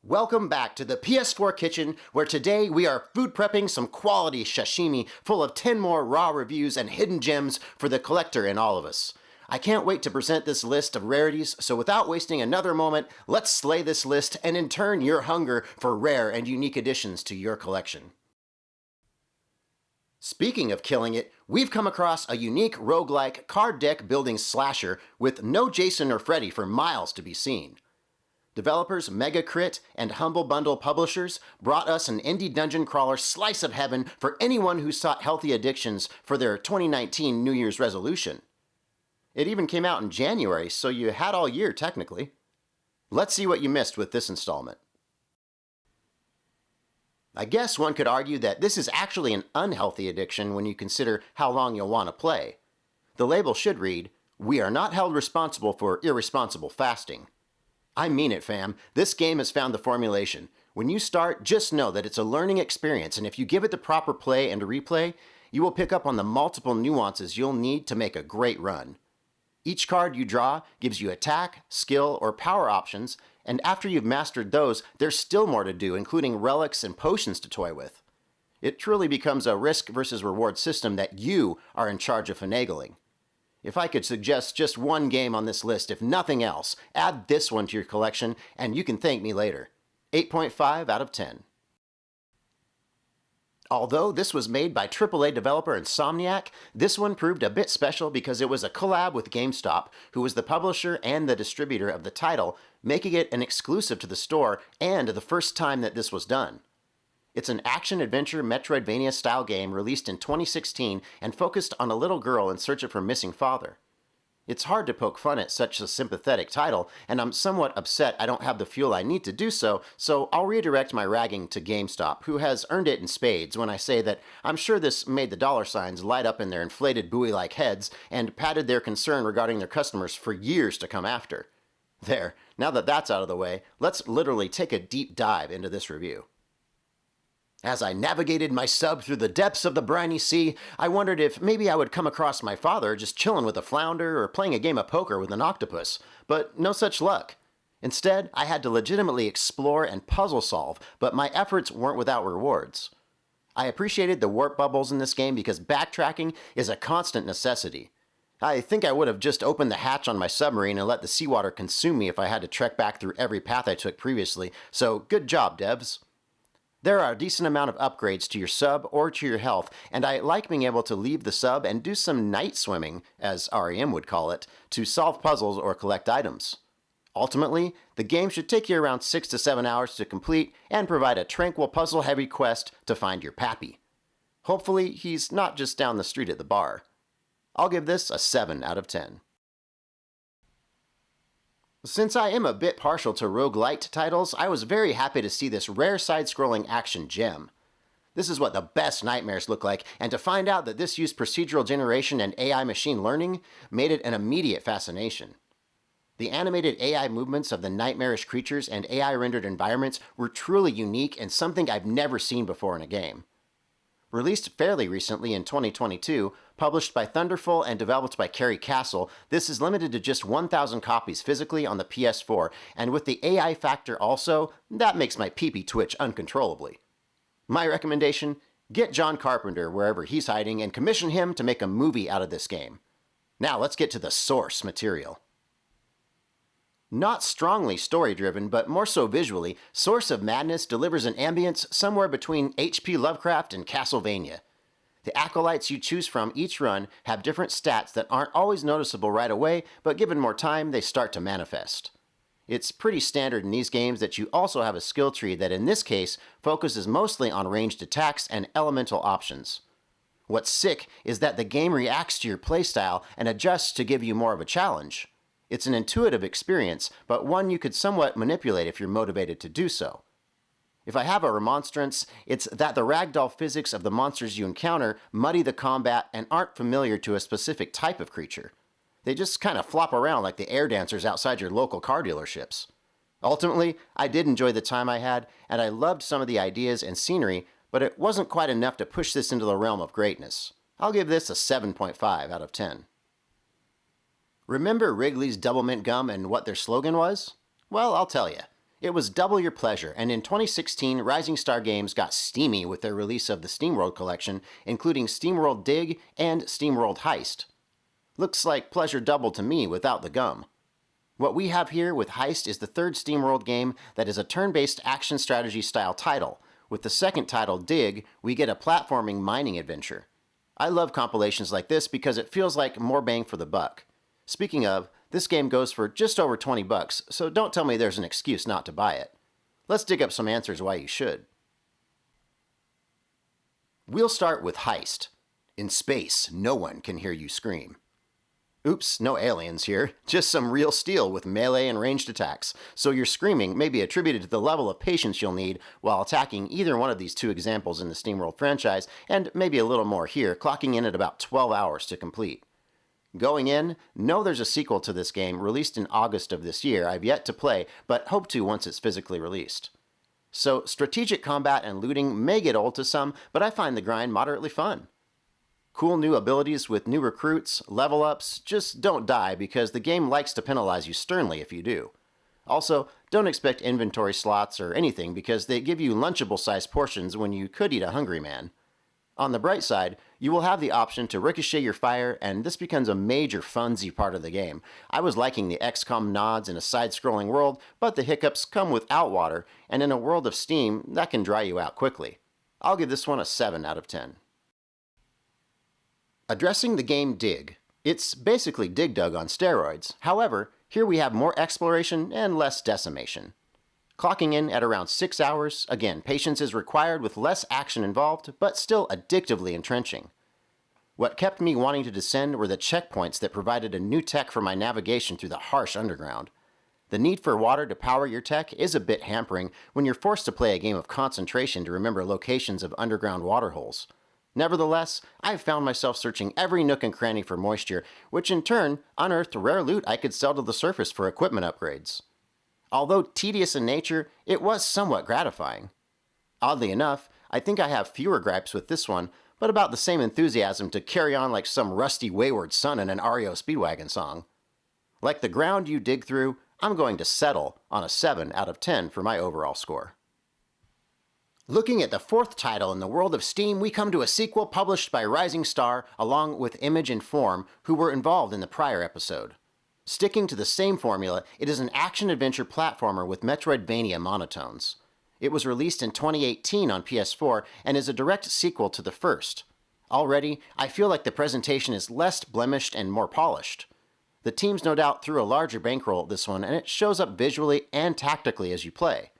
Welcome back to the PS4 kitchen, where today we are food prepping some quality sashimi full of 10 more raw reviews and hidden gems for the collector in all of us. I can't wait to present this list of rarities, so without wasting another moment, let's slay this list and in turn your hunger for rare and unique additions to your collection. Speaking of killing it, we've come across a unique roguelike card deck building slasher with no Jason or Freddy for miles to be seen. Developers Mega Crit and Humble Bundle Publishers brought us an indie dungeon crawler slice of heaven for anyone who sought healthy addictions for their 2019 New Year's resolution. It even came out in January, so you had all year technically. Let's see what you missed with this installment. I guess one could argue that this is actually an unhealthy addiction when you consider how long you'll want to play. The label should read, "We are not held responsible for irresponsible fasting." I mean it, fam. This game has found the formulation. When you start, just know that it's a learning experience, and if you give it the proper play and replay, you will pick up on the multiple nuances you'll need to make a great run. Each card you draw gives you attack, skill, or power options, and after you've mastered those, there's still more to do, including relics and potions to toy with. It truly becomes a risk versus reward system that you are in charge of finagling. If I could suggest just one game on this list, if nothing else, add this one to your collection, and you can thank me later. 8.5 out of 10. Although this was made by AAA developer Insomniac, this one proved a bit special because it was a collab with GameStop, who was the publisher and the distributor of the title, making it an exclusive to the store and the first time that this was done. It's an action-adventure Metroidvania-style game released in 2016 and focused on a little girl in search of her missing father. It's hard to poke fun at such a sympathetic title, and I'm somewhat upset I don't have the fuel I need to do so, so I'll redirect my ragging to GameStop, who has earned it in spades when I say that I'm sure this made the dollar signs light up in their inflated buoy-like heads and padded their concern regarding their customers for years to come after. There, now that that's out of the way, let's literally take a deep dive into this review. As I navigated my sub through the depths of the briny sea, I wondered if maybe I would come across my father just chilling with a flounder or playing a game of poker with an octopus, but no such luck. Instead, I had to legitimately explore and puzzle solve, but my efforts weren't without rewards. I appreciated the warp bubbles in this game because backtracking is a constant necessity. I think I would have just opened the hatch on my submarine and let the seawater consume me if I had to trek back through every path I took previously, so good job, devs. There are a decent amount of upgrades to your sub or to your health, and I like being able to leave the sub and do some night swimming, as REM would call it, to solve puzzles or collect items. Ultimately, the game should take you around 6 to 7 hours to complete and provide a tranquil puzzle-heavy quest to find your pappy. Hopefully, he's not just down the street at the bar. I'll give this a 7 out of 10. Since I am a bit partial to roguelite titles, I was very happy to see this rare side-scrolling action gem. This is what the best nightmares look like, and to find out that this used procedural generation and AI machine learning made it an immediate fascination. The animated AI movements of the nightmarish creatures and AI-rendered environments were truly unique and something I've never seen before in a game. Released fairly recently in 2022, published by Thunderful and developed by Carrie Castle, this is limited to just 1,000 copies physically on the PS4, and with the AI factor also, that makes my pee-pee twitch uncontrollably. My recommendation? Get John Carpenter wherever he's hiding and commission him to make a movie out of this game. Now let's get to the source material. Not strongly story-driven, but more so visually, Source of Madness delivers an ambience somewhere between H.P. Lovecraft and Castlevania. The acolytes you choose from each run have different stats that aren't always noticeable right away, but given more time, they start to manifest. It's pretty standard in these games that you also have a skill tree that in this case focuses mostly on ranged attacks and elemental options. What's sick is that the game reacts to your playstyle and adjusts to give you more of a challenge. It's an intuitive experience, but one you could somewhat manipulate if you're motivated to do so. If I have a remonstrance, it's that the ragdoll physics of the monsters you encounter muddy the combat and aren't familiar to a specific type of creature. They just kind of flop around like the air dancers outside your local car dealerships. Ultimately, I did enjoy the time I had, and I loved some of the ideas and scenery, but it wasn't quite enough to push this into the realm of greatness. I'll give this a 7.5 out of 10. Remember Wrigley's Double Mint Gum and what their slogan was? Well, I'll tell you. it was double your pleasure, and in 2016, Rising Star Games got steamy with their release of the SteamWorld collection, including SteamWorld Dig and SteamWorld Heist. Looks like pleasure doubled to me without the gum. What we have here with Heist is the third SteamWorld game that is a turn-based action strategy style title. With the second title, Dig, we get a platforming mining adventure. I love compilations like this because it feels like more bang for the buck. Speaking of, this game goes for just over $20, so don't tell me there's an excuse not to buy it. Let's dig up some answers why you should. We'll start with Heist. In space, no one can hear you scream. Oops, no aliens here, just some real steel with melee and ranged attacks, so your screaming may be attributed to the level of patience you'll need while attacking either one of these two examples in the SteamWorld franchise, and maybe a little more here, clocking in at about 12 hours to complete. Going in, know there's a sequel to this game released in August of this year I've yet to play, but hope to once it's physically released. So strategic combat and looting may get old to some, but I find the grind moderately fun. Cool new abilities with new recruits, level ups, just don't die because the game likes to penalize you sternly if you do. Also, don't expect inventory slots or anything because they give you lunchable sized portions when you could eat a hungry man. On the bright side, you will have the option to ricochet your fire, and this becomes a major funsy part of the game. I was liking the XCOM nods in a side-scrolling world, but the hiccups come without water, and in a world of Steam, that can dry you out quickly. I'll give this one a 7 out of 10. Addressing the game Dig. It's basically Dig Dug on steroids. However, here we have more exploration and less decimation. Clocking in at around 6 hours, again, patience is required with less action involved, but still addictively entrenching. What kept me wanting to descend were the checkpoints that provided a new tech for my navigation through the harsh underground. The need for water to power your tech is a bit hampering when you're forced to play a game of concentration to remember locations of underground water holes. Nevertheless, I've found myself searching every nook and cranny for moisture, which in turn unearthed rare loot I could sell to the surface for equipment upgrades. Although tedious in nature, it was somewhat gratifying. Oddly enough, I think I have fewer gripes with this one, but about the same enthusiasm to carry on like some rusty wayward son in an REO Speedwagon song. Like the ground you dig through, I'm going to settle on a 7 out of 10 for my overall score. Looking at the fourth title in the world of Steam, we come to a sequel published by Rising Star along with Image and Form, who were involved in the prior episode. Sticking to the same formula, it is an action-adventure platformer with Metroidvania monotones. It was released in 2018 on PS4 and is a direct sequel to the first. Already, I feel like the presentation is less blemished and more polished. The teams no doubt threw a larger bankroll at this one, and it shows up visually and tactically as you play.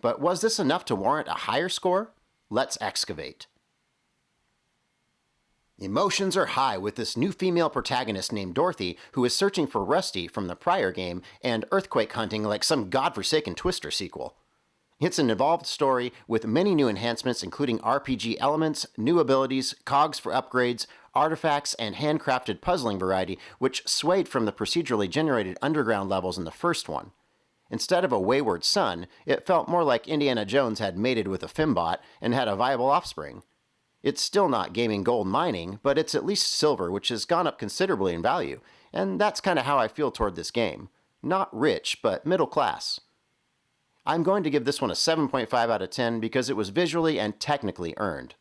But was this enough to warrant a higher score? Let's excavate. Emotions are high with this new female protagonist named Dorothy, who is searching for Rusty from the prior game and earthquake hunting like some godforsaken Twister sequel. It's an evolved story with many new enhancements including RPG elements, new abilities, cogs for upgrades, artifacts, and handcrafted puzzling variety, which swayed from the procedurally generated underground levels in the first one. Instead of a wayward son, it felt more like Indiana Jones had mated with a fembot and had a viable offspring. It's still not gaming gold mining, but it's at least silver, which has gone up considerably in value, and that's kind of how I feel toward this game. Not rich, but middle class. I'm going to give this one a 7.5 out of 10 because it was visually and technically earned.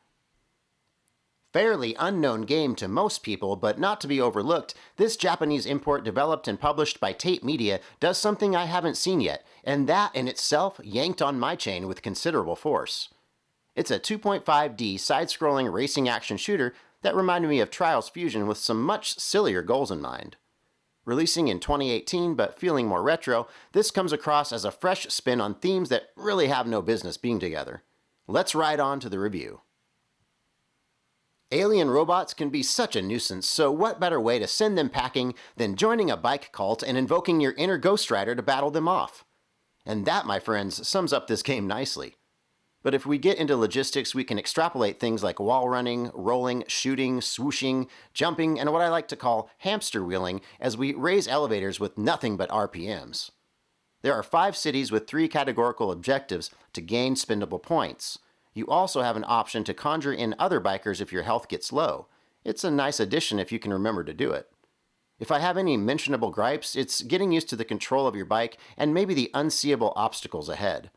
Fairly unknown game to most people, but not to be overlooked, this Japanese import developed and published by Tate Media does something I haven't seen yet, and that in itself yanked on my chain with considerable force. It's a 2.5D side-scrolling racing action shooter that reminded me of Trials Fusion with some much sillier goals in mind. Releasing in 2018 but feeling more retro, this comes across as a fresh spin on themes that really have no business being together. Let's ride on to the review. Alien robots can be such a nuisance, so what better way to send them packing than joining a bike cult and invoking your inner Ghost Rider to battle them off? And that, my friends, sums up this game nicely. But if we get into logistics, we can extrapolate things like wall running, rolling, shooting, swooshing, jumping, and what I like to call hamster wheeling as we raise elevators with nothing but RPMs. There are 5 cities with 3 categorical objectives to gain spendable points. You also have an option to conjure in other bikers if your health gets low. It's a nice addition if you can remember to do it. If I have any mentionable gripes, it's getting used to the control of your bike and maybe the unseeable obstacles ahead.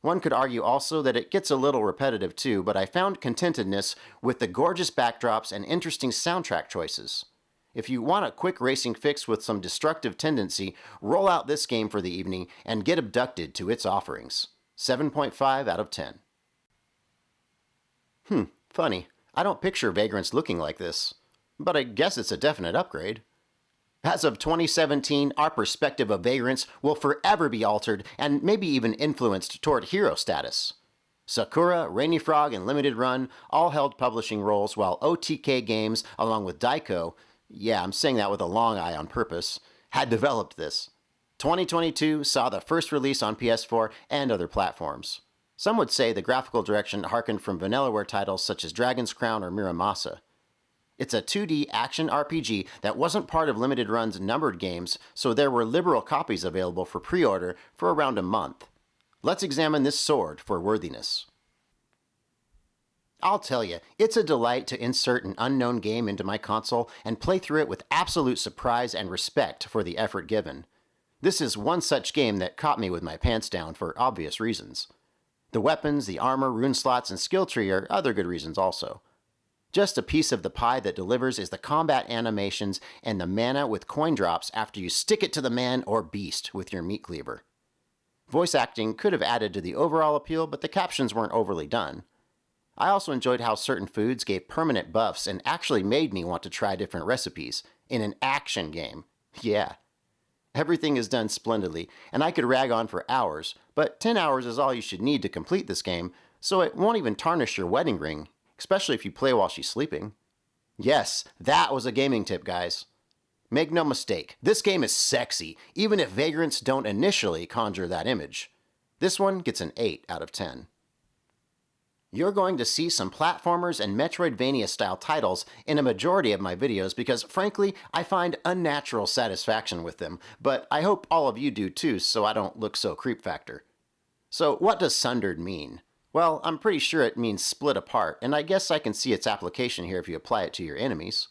One could argue also that it gets a little repetitive too, but I found contentedness with the gorgeous backdrops and interesting soundtrack choices. If you want a quick racing fix with some destructive tendency, roll out this game for the evening and get abducted to its offerings. 7.5 out of 10. Funny. I don't picture Vagrants looking like this. But I guess it's a definite upgrade. As of 2017, our perspective of Vagrants will forever be altered and maybe even influenced toward hero status. Sakura, Rainy Frog, and Limited Run all held publishing roles, while OTK Games, along with Daiko, yeah, I'm saying that with a long eye on purpose, had developed this. 2022 saw the first release on PS4 and other platforms. Some would say the graphical direction harkened from Vanillaware titles such as Dragon's Crown or Miramasa. It's a 2D action RPG that wasn't part of Limited Run's numbered games, so there were liberal copies available for pre-order for around a month. Let's examine this sword for worthiness. I'll tell you, it's a delight to insert an unknown game into my console and play through it with absolute surprise and respect for the effort given. This is one such game that caught me with my pants down for obvious reasons. The weapons, the armor, rune slots, and skill tree are other good reasons also. Just a piece of the pie that delivers is the combat animations and the mana with coin drops after you stick it to the man or beast with your meat cleaver. Voice acting could have added to the overall appeal, but the captions weren't overly done. I also enjoyed how certain foods gave permanent buffs and actually made me want to try different recipes in an action game. Yeah. Everything is done splendidly, and I could rag on for hours, but 10 hours is all you should need to complete this game, so it won't even tarnish your wedding ring, especially if you play while she's sleeping. Yes, that was a gaming tip, guys. Make no mistake, this game is sexy, even if Vagrants don't initially conjure that image. This one gets an 8 out of 10. You're going to see some platformers and Metroidvania-style titles in a majority of my videos because, frankly, I find unnatural satisfaction with them, but I hope all of you do too so I don't look so creep factor. So what does Sundered mean? Well, I'm pretty sure it means split apart, and I guess I can see its application here if you apply it to your enemies.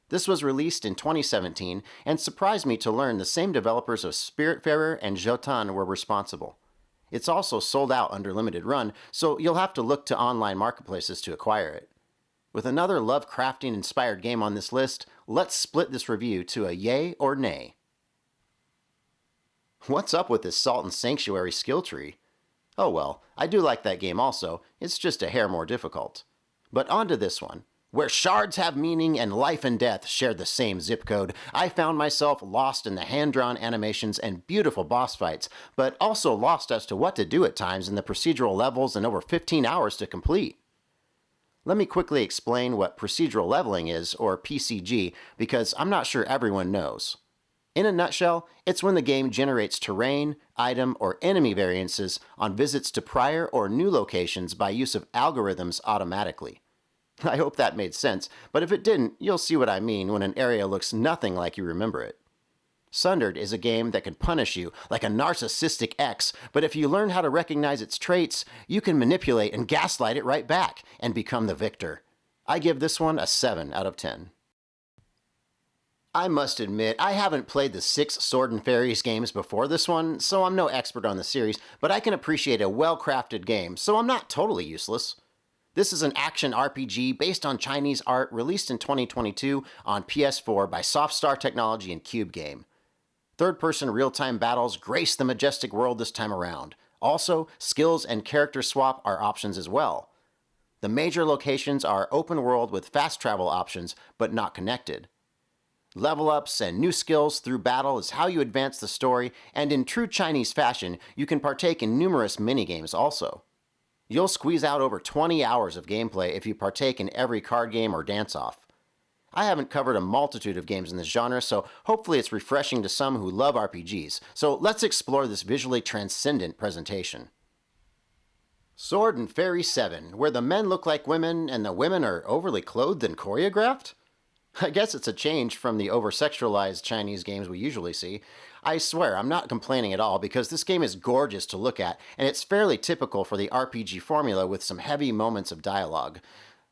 This was released in 2017, and surprised me to learn the same developers of Spiritfarer and Jotun were responsible. It's also sold out under Limited Run, so you'll have to look to online marketplaces to acquire it. With another Lovecraftian-inspired game on this list, let's split this review to a yay or nay. What's up with this Salt and Sanctuary skill tree? Oh well, I do like that game also, it's just a hair more difficult. But on to this one. Where shards have meaning and life and death share the same zip code, I found myself lost in the hand-drawn animations and beautiful boss fights, but also lost as to what to do at times in the procedural levels and over 15 hours to complete. Let me quickly explain what procedural leveling is, or PCG, because I'm not sure everyone knows. In a nutshell, it's when the game generates terrain, item, or enemy variances on visits to prior or new locations by use of algorithms automatically. I hope that made sense, but if it didn't, you'll see what I mean when an area looks nothing like you remember it. Sundered is a game that can punish you like a narcissistic ex, but if you learn how to recognize its traits, you can manipulate and gaslight it right back and become the victor. I give this one a 7 out of 10. I must admit, I haven't played the 6 Sword and Fairies games before this one, so I'm no expert on the series, but I can appreciate a well-crafted game, so I'm not totally useless. This is an action RPG based on Chinese art released in 2022 on PS4 by Softstar Technology and Cube Game. Third-person real-time battles grace the majestic world this time around. Also, skills and character swap are options as well. The major locations are open world with fast travel options, but not connected. Level ups and new skills through battle is how you advance the story, and in true Chinese fashion, you can partake in numerous minigames also. You'll squeeze out over 20 hours of gameplay if you partake in every card game or dance-off. I haven't covered a multitude of games in this genre, so hopefully it's refreshing to some who love RPGs. So let's explore this visually transcendent presentation. Sword and Fairy 7, where the men look like women and the women are overly clothed and choreographed? I guess it's a change from the over-sexualized Chinese games we usually see. I swear, I'm not complaining at all because this game is gorgeous to look at, and it's fairly typical for the RPG formula with some heavy moments of dialogue.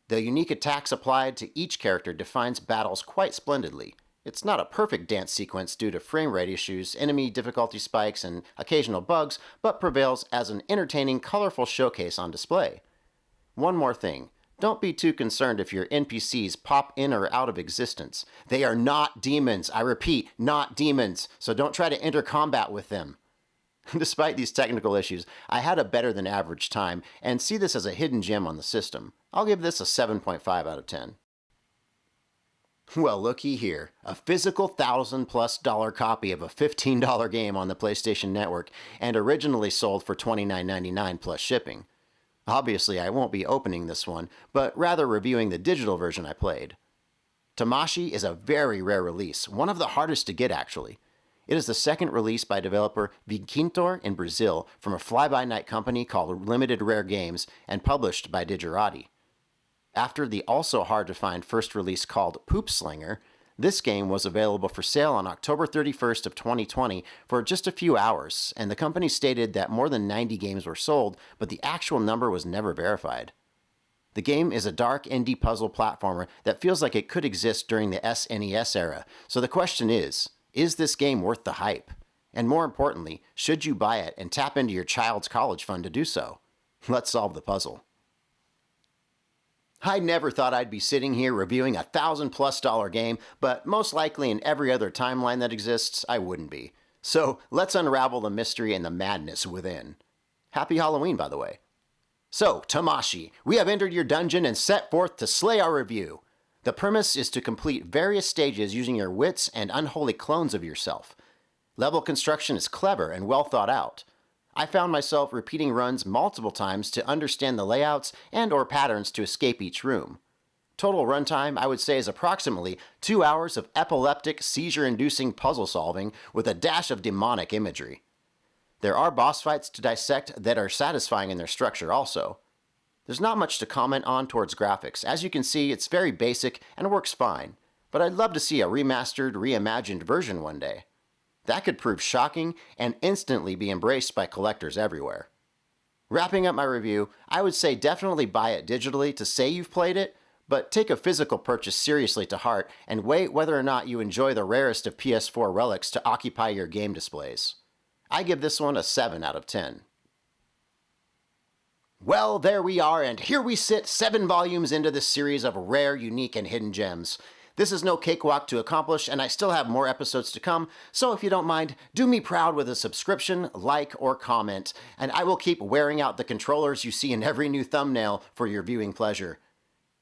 The unique attacks applied to each character defines battles quite splendidly. It's not a perfect dance sequence due to frame rate issues, enemy difficulty spikes, and occasional bugs, but prevails as an entertaining, colorful showcase on display. One more thing. Don't be too concerned if your NPCs pop in or out of existence. They are not demons. I repeat, not demons. So don't try to enter combat with them. Despite these technical issues, I had a better than average time and see this as a hidden gem on the system. I'll give this a 7.5 out of 10. Well, looky here. A physical $1,000+ copy of a $15 game on the PlayStation Network and originally sold for $29.99 plus shipping. Obviously, I won't be opening this one, but rather reviewing the digital version I played. Tamashii is a very rare release, one of the hardest to get actually. It is the second release by developer Vagrant in Brazil from a fly-by-night company called Limited Rare Games and published by Digerati. After the also hard-to-find first release called Poop Slinger, this game was available for sale on October 31st of 2020 for just a few hours, and the company stated that more than 90 games were sold, but the actual number was never verified. The game is a dark indie puzzle platformer that feels like it could exist during the SNES era, so the question is this game worth the hype? And more importantly, should you buy it and tap into your child's college fund to do so? Let's solve the puzzle. I never thought I'd be sitting here reviewing a $1,000+ game, but most likely in every other timeline that exists, I wouldn't be. So let's unravel the mystery and the madness within. Happy Halloween, by the way. So, Tamashii, we have entered your dungeon and set forth to slay our review. The premise is to complete various stages using your wits and unholy clones of yourself. Level construction is clever and well thought out. I found myself repeating runs multiple times to understand the layouts and or patterns to escape each room. Total runtime, I would say, is approximately 2 hours of epileptic, seizure-inducing puzzle solving with a dash of demonic imagery. There are boss fights to dissect that are satisfying in their structure also. There's not much to comment on towards graphics. As you can see, it's very basic and works fine, but I'd love to see a remastered, reimagined version one day. That could prove shocking and instantly be embraced by collectors everywhere. Wrapping up my review, I would say definitely buy it digitally to say you've played it, but take a physical purchase seriously to heart and weigh whether or not you enjoy the rarest of PS4 relics to occupy your game displays. I give this one a 7 out of 10. Well, there we are, and here we sit 7 volumes into this series of rare, unique, and hidden gems. This is no cakewalk to accomplish, and I still have more episodes to come, so if you don't mind, do me proud with a subscription, like, or comment, and I will keep wearing out the controllers you see in every new thumbnail for your viewing pleasure.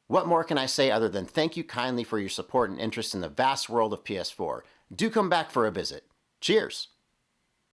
What more can I say other than thank you kindly for your support and interest in the vast world of PS4. Do come back for a visit. Cheers!